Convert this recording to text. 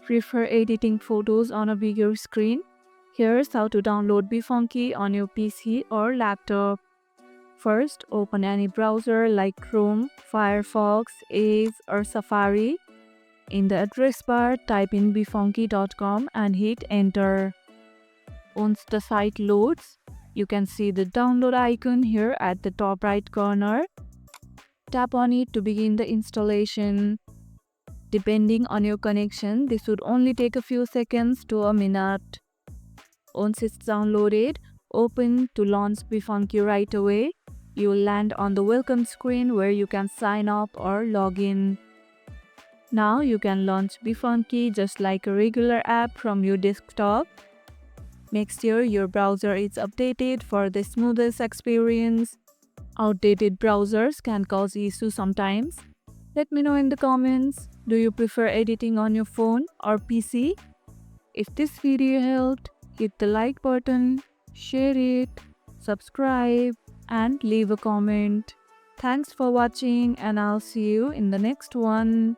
Prefer editing photos on a bigger screen? Here's how to download Befunky on your PC or laptop. First, open any browser like Chrome, Firefox, Edge, or Safari. In the address bar, type in befunky.com and hit enter. Once the site loads, you can see the download icon here at the top right corner. Tap on it to begin the installation. Depending on your connection, this would only take a few seconds to a minute. Once it's downloaded, open to launch Befunky right away. You will land on the welcome screen where you can sign up or log in. Now you can launch Befunky just like a regular app from your desktop. Make sure your browser is updated for the smoothest experience. Outdated browsers can cause issues sometimes. Let me know in the comments. Do you prefer editing on your phone or PC? If this video helped, hit the like button, share it, subscribe, and leave a comment. Thanks for watching, and I'll see you in the next one.